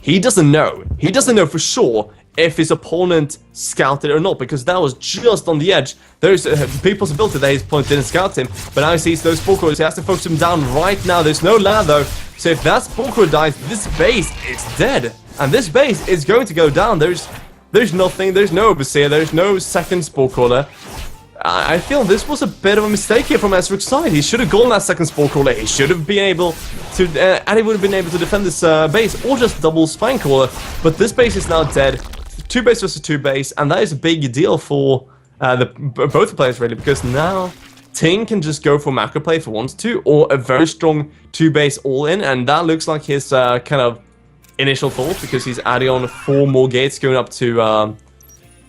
he doesn't know. He doesn't know for sure if his opponent scouted or not, because that was just on the edge. There's a big possibility that his opponent didn't scout him, but now he sees those spore crawlers. He has to focus him down right now. There's no land though, so if that spore crawler dies, this base is dead, and this base is going to go down. There's nothing. There's no overseer. There's no second spore crawler. I feel this was a bit of a mistake here from Ezric's side. He should have gone that second spore crawler. He should have been able to, and he would have been able to defend this base, or just double spine crawler. But this base is now dead. 2 base versus 2 base, and that is a big deal for both the players really, because now Ting can just go for macro play if he wants to, or a very strong 2 base all in, and that looks like his kind of initial thought, because he's adding on 4 more gates going up to what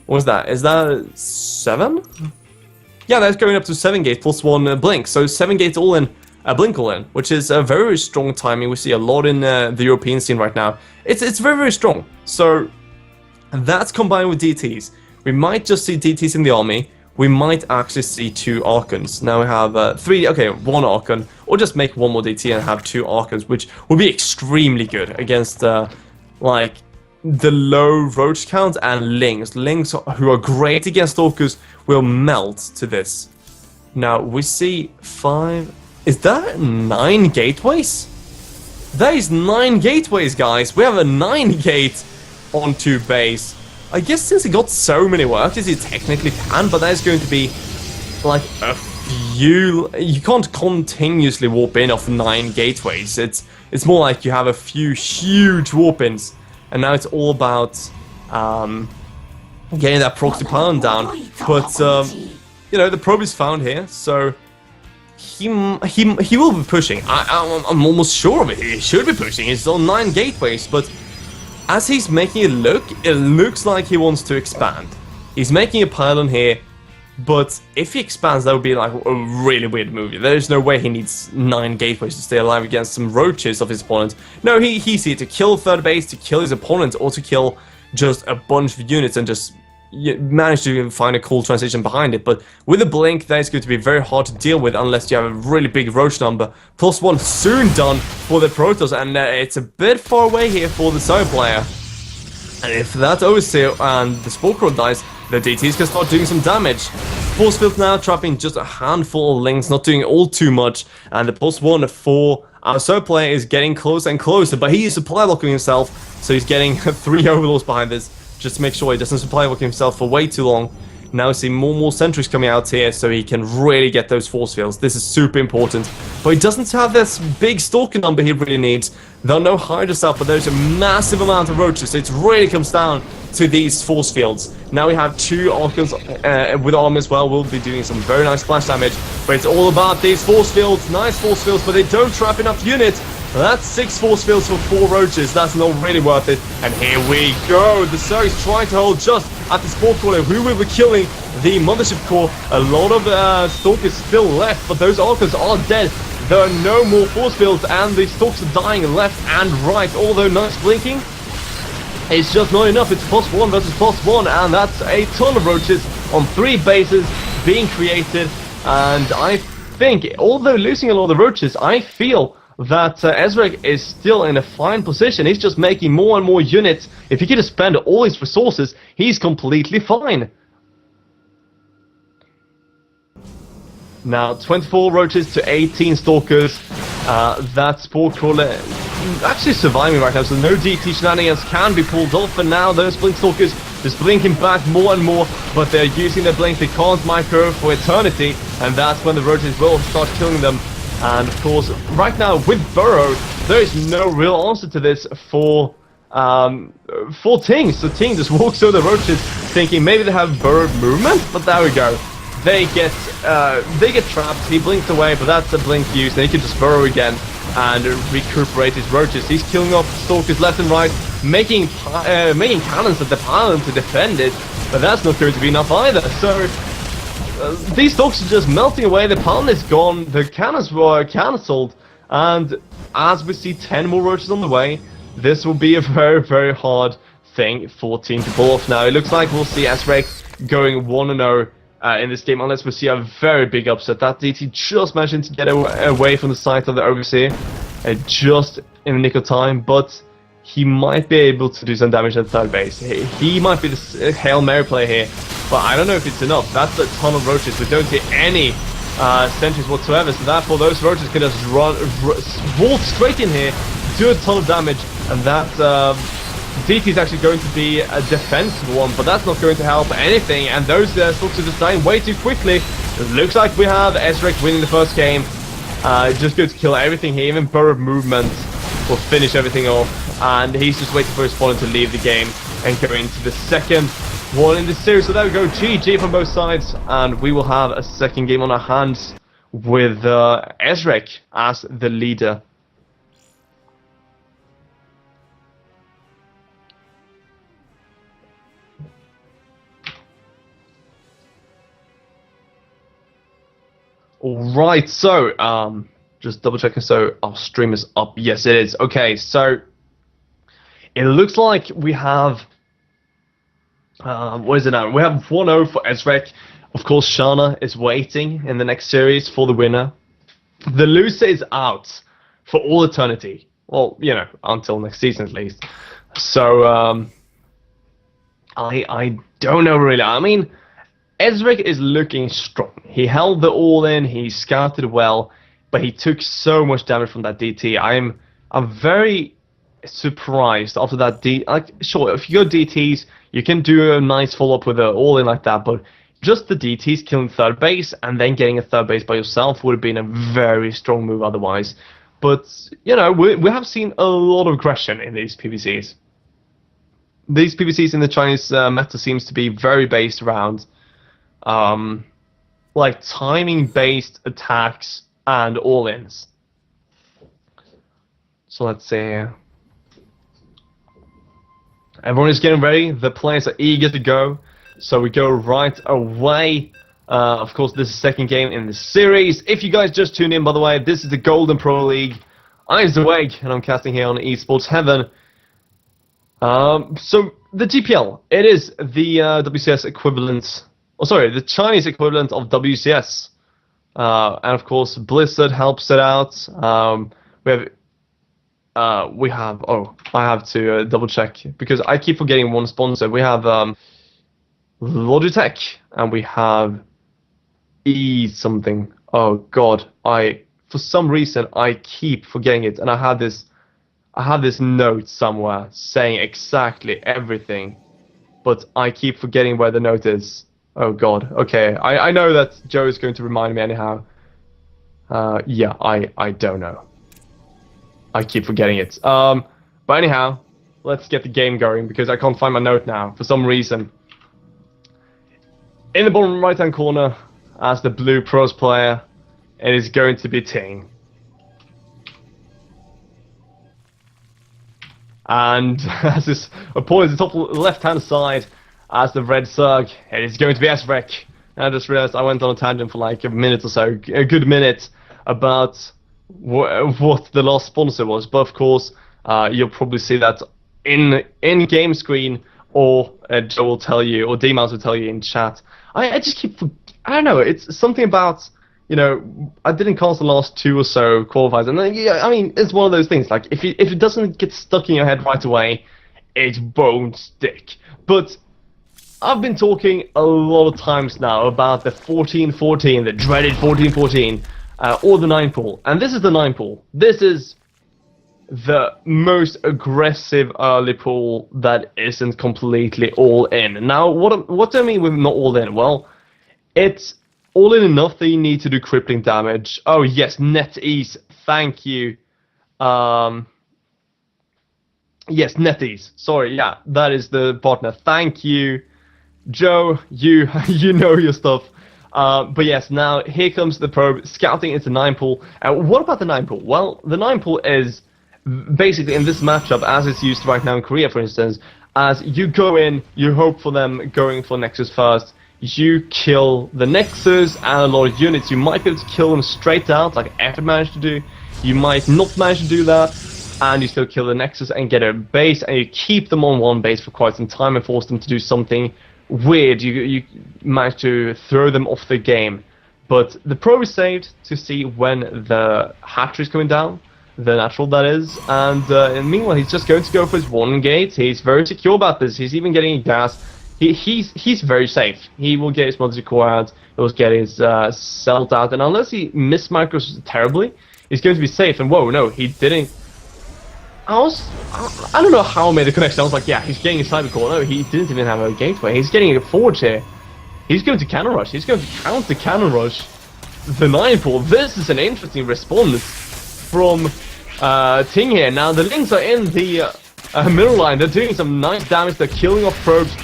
was that? Is that 7? Yeah, that's going up to 7 gates plus 1 blink, so 7 gates all in, blink all in, which is a very strong timing. We see a lot in the European scene right now. It's very strong. So that's combined with DTs. We might just see DTs in the army. We might actually see 2 Archons. Now we have 1 Archon, or just make 1 more DT and have 2 Archons, which would be extremely good against like the low roach count and Lings. Lings, who are great against Stalkers, will melt to this. Now we see 5. Is that 9 gateways? That is 9 gateways, guys. We have a 9 gate onto base. I guess since he got so many workers, he technically can, but that is going to be like a few. You can't continuously warp in off 9 gateways. It's more like you have a few huge warp-ins, and now it's all about getting that proxy pylon down. But you know, the probe is found here, so he will be pushing. I'm almost sure of it. He should be pushing. It's on 9 gateways, but as he's making it looks like he wants to expand. He's making a pylon here, but if he expands, that would be like a really weird move. There's no way he needs 9 gateways to stay alive against some roaches of his opponent. No, he's here to kill third base, to kill his opponent, or to kill just a bunch of units and just manage to find a cool transition behind it. But with a blink, that is going to be very hard to deal with unless you have a really big roach number. +1 soon done for the Protoss, and it's a bit far away here for the side player. And if that Overseer and the Spore Crawler dies, the DTs can start doing some damage. Force Field now trapping just a handful of Lings, not doing all too much, and the +1 for our side player is getting closer and closer, but he is supply blocking himself, so he's getting 3 Overlords behind this, just to make sure he doesn't supply block himself for way too long. Now we see more and more sentries coming out here, so he can really get those force fields. This is super important. But he doesn't have this big stalker number he really needs. There are no Hydras up, but there's a massive amount of roaches, so it really comes down to these force fields. Now we have 2 Archons with arm as well. We'll be doing some very nice splash damage, but it's all about these force fields. Nice force fields, but they don't trap enough units. That's 6 force fields for 4 roaches. That's not really worth it. And here we go. The Zerg is trying to hold just at the Spore Crawler, who will be killing the Mothership Core. A lot of Stalkers still left, but those Archons are dead. There are no more force fields, and the Stalkers are dying left and right. Although nice blinking, it's just not enough. It's +1 versus +1, and that's a ton of roaches on 3 bases being created. And I think, although losing a lot of roaches, I feel that Ezreal is still in a fine position. He's just making more and more units. If he could just spend all his resources, he's completely fine. Now 24 roaches to 18 stalkers. That Spore Crawler actually surviving right now, so no DT shenanigans can be pulled off. And now those blink stalkers just blinking back more and more, but they're using their blink. They can't micro for eternity, and that's when the roaches will start killing them. And of course, right now with Burrow, there is no real answer to this for Ting. So Ting just walks over the roaches, thinking maybe they have Burrow movement, but there we go. They get trapped. He blinked away, but that's a blink use. Then he can just Burrow again and recuperate his roaches. He's killing off stalkers left and right, making cannons at the pylon to defend it, but that's not going to be enough either. So these stalkers are just melting away. The pylon is gone. The cannons were cancelled, and as we see 10 more roaches on the way, this will be a very, very hard thing for Team to pull off. Now it looks like we'll see Ezreal going 1-0 in this game, unless we see a very big upset. That DT just managing to get away from the sight of the Overseer, just in the nick of time. But he might be able to do some damage at third base. He might be the Hail Mary play here, but I don't know if it's enough. That's a ton of roaches. We don't see any sentries whatsoever, so therefore those roaches can just waltz straight in here, do a ton of damage, and that DT is actually going to be a defensive one, but that's not going to help anything, and those Stalks are just dying way too quickly. It looks like we have Ezreal winning the first game. Just going to kill everything here, even Burrow movement will finish everything off, and he's just waiting for his opponent to leave the game and go into the second one in the series. So there we go, GG from both sides, and we will have a second game on our hands with Ezreal as the leader. Alright, so, just double checking, so our stream is up. Yes, it is. Okay, so, it looks like we have, what is it now? We have 1-0 for Ezreal. Of course, Shana is waiting in the next series for the winner. The loser is out for all eternity. Well, you know, until next season at least. So, I don't know really. I mean, Ezreal is looking strong. He held the all-in, he scouted well, but he took so much damage from that DT. I'm very surprised after that like, sure, if you go DTs, you can do a nice follow-up with an all-in like that, but just the DTs killing third base and then getting a third base by yourself would have been a very strong move otherwise. But, you know, we have seen a lot of aggression in these PvCs. These PvCs in the Chinese meta seems to be very based around like timing-based attacks and all-ins. So let's see. Everyone is getting ready. The players are eager to go. So we go right away. Of course, this is the second game in the series. If you guys just tuned in, by the way, this is the Golden Pro League. I'm Zweg, and I'm casting here on Esports Heaven. So the GPL, it is the WCS equivalent. Oh, sorry, the Chinese equivalent of WCS. And of course, Blizzard helps it out. We have, oh, I have to double check because I keep forgetting one sponsor. We have Logitech and we have E something. Oh God, for some reason I keep forgetting it, and I have this note somewhere saying exactly everything, but I keep forgetting where the note is. Oh God. Okay, I know that Joe is going to remind me anyhow. Yeah, I don't know. I keep forgetting it. But anyhow, let's get the game going because I can't find my note now for some reason. In the bottom right hand corner, as the blue pros player, it is going to be Ting. And as his opponent is the top left hand side, as the red Zerg, it is going to be Ezreal. I just realized I went on a tangent for like a minute or so, a good minute, about what the last sponsor was. But of course, you'll probably see that in game screen, or Joe will tell you, or D-Mouse will tell you in chat. I just keep, I don't know, it's something about, you know, I didn't cast the last 2 or so qualifiers, and then, yeah, I mean, it's one of those things, like, if it doesn't get stuck in your head right away, it won't stick. But I've been talking a lot of times now about the 14-14, the dreaded 14-14, or the 9 pool. And this is the 9 pool. This is the most aggressive early pool that isn't completely all in. Now, what do I mean with not all in? Well, it's all in enough that you need to do crippling damage. Oh yes, NetEase, thank you. Yes, NetEase. Sorry, yeah, that is the partner. Thank you. Joe, you know your stuff. But yes, now here comes the probe, scouting into 9 pool. And what about the 9 pool? Well, the 9 pool is basically in this matchup, as it's used right now in Korea, for instance, as you go in, you hope for them going for Nexus first, you kill the Nexus and a lot of units. You might be able to kill them straight out, like Effort managed to do. You might not manage to do that, and you still kill the Nexus and get a base, and you keep them on one base for quite some time and force them to do something weird. You manage to throw them off the game. But the probe is saved to see when the hatchery is coming down, the natural that is, and meanwhile he's just going to go for his one gate. He's very secure about this. He's even getting gas. He's very safe. He will get his multi core out. He will get his celt out, and unless he mismicros terribly, he's going to be safe. And whoa, no, he didn't. I don't know how I made the connection. I was like, yeah, he's getting a cyber core. No, he didn't even have a gateway. He's getting a forge here. He's going to cannon rush. He's going to counter cannon rush the 9-pool. This is an interesting response from Ting here. Now the links are in the middle line. They're doing some nice damage. They're killing off probes.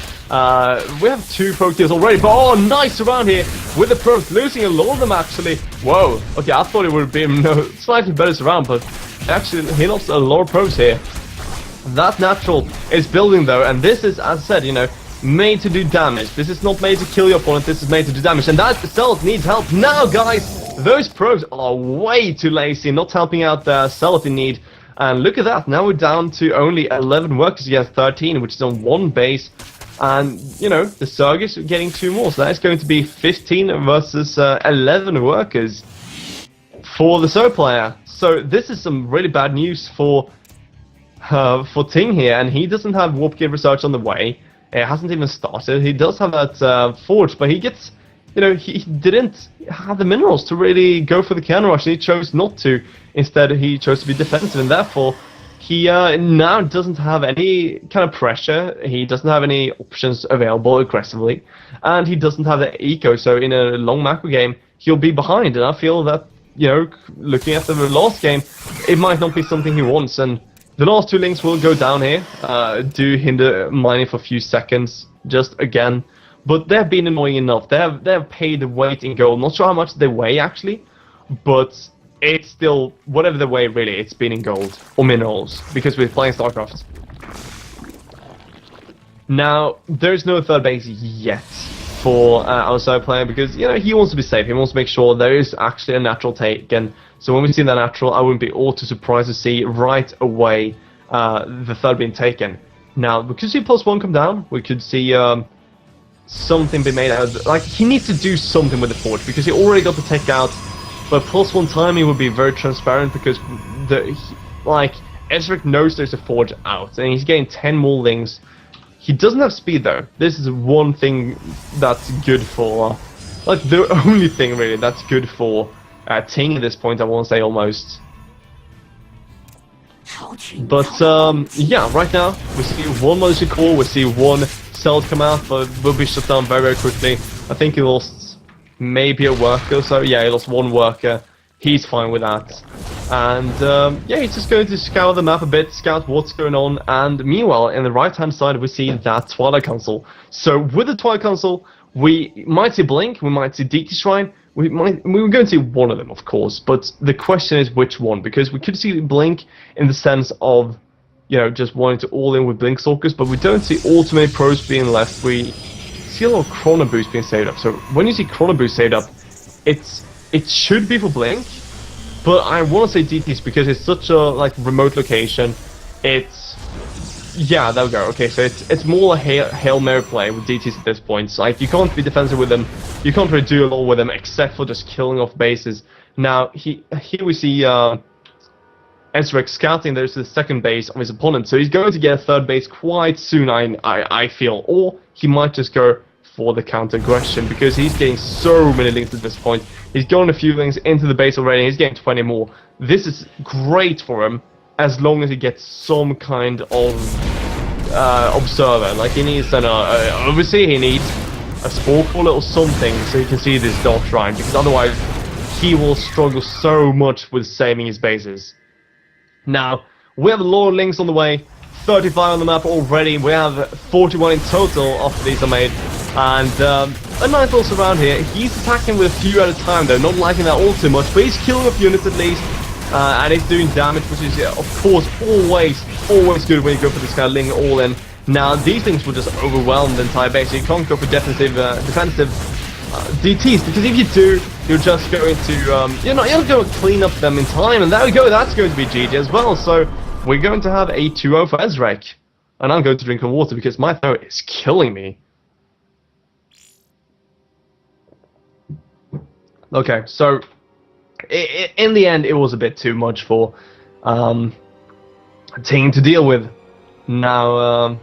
We have 2 probe kills already, but oh, nice around here with the probes, losing a lot of them actually. Whoa, okay, I thought it would be slightly better surround, but actually he lost a lot of probes here. That natural is building though, and this is, as I said, you know, made to do damage. This is not made to kill your opponent, this is made to do damage, and that Celoth needs help now, guys. Those probes are way too lazy, not helping out the Celoth in need. And look at that, now we're down to only 11 workers against 13, which is on 1 base. And, you know, the Surges are getting 2 more, so that's going to be 15 versus 11 workers for the Surge player. So this is some really bad news for Ting here, and he doesn't have Warp Gate Research on the way. It hasn't even started. He does have that Forge, but he gets, you know, he didn't have the minerals to really go for the counter rush, and he chose not to. Instead, he chose to be defensive, and therefore, he now doesn't have any kind of pressure. He doesn't have any options available aggressively, and he doesn't have the eco. So in a long macro game, he'll be behind, and I feel that, you know, looking at the last game, it might not be something he wants. And the last 2 links will go down here, do hinder mining for a few seconds, just again. But they've been annoying enough. They've paid the weight in gold. Not sure how much they weigh actually, but it's still, whatever they weigh really, it's been in gold or minerals, because we're playing StarCraft. Now, there's no third base yet for our side player, because, you know, he wants to be safe. He wants to make sure there is actually a natural taken. So when we see that natural, I wouldn't be all too surprised to see right away the third being taken. Now, we could see +1 come down. We could see something be made out of, like, he needs to do something with the forge, because he already got the take out. But +1 timing would be very transparent, because Ezreal knows there's a forge out, and he's getting 10 more links. He doesn't have speed though. This is one thing that's good for, like, the only thing really that's good for Ting at this point, I want to say, almost. But yeah, right now we see 1 Militia Core, we see 1 Cell come out, but will be shut down very, very quickly. I think he lost maybe a worker, so yeah, he lost 1 worker. He's fine with that. And yeah, he's just going to scour the map a bit, scout what's going on, and meanwhile, in the right-hand side, we see that Twilight Council. So with the Twilight Council, we might see Blink, we might see DT Shrine, we were going to see one of them, of course, but the question is which one, because we could see Blink in the sense of, you know, just wanting to all-in with Blink Stalkers, but we don't see all too many pros being left. We see a lot of Chrono Boost being saved up. So when you see Chrono Boost saved up, it should be for Blink, but I want to say DTs because it's such a, like, remote location. It's, yeah, there we go. Okay, so it's more a Hail Mary play with DTs at this point. So, like, you can't be defensive with them, you can't really do a lot with them except for just killing off bases. Now here we see Ezreal scouting. There's the second base of his opponent, so he's going to get a third base quite soon, I feel, or he might just go for the counter aggression, because he's getting so many links at this point. He's gotten a few links into the base already, he's getting 20 more. This is great for him, as long as he gets some kind of observer. Like, he needs an obviously he needs a Spore Caller or something, so he can see this Dark Shrine, because otherwise he will struggle so much with saving his bases. Now, we have a lot of links on the way, 35 on the map already, we have 41 in total after these are made, and a nice little surround here. He's attacking with a few at a time though, not liking that all too much, but he's killing off units at least, and he's doing damage, which is, of course, always good when you go for this kind of link all in. Now, these things will just overwhelm the entire base, so you can't go for defensive DTs, because if you do, you're just going to, you're not going to clean up them in time, and there we go, that's going to be GG as well. So we're going to have a 2-0 for Ezreal, and I'm going to drink some water because my throat is killing me. Okay, so in the end, it was a bit too much for team to deal with. Now,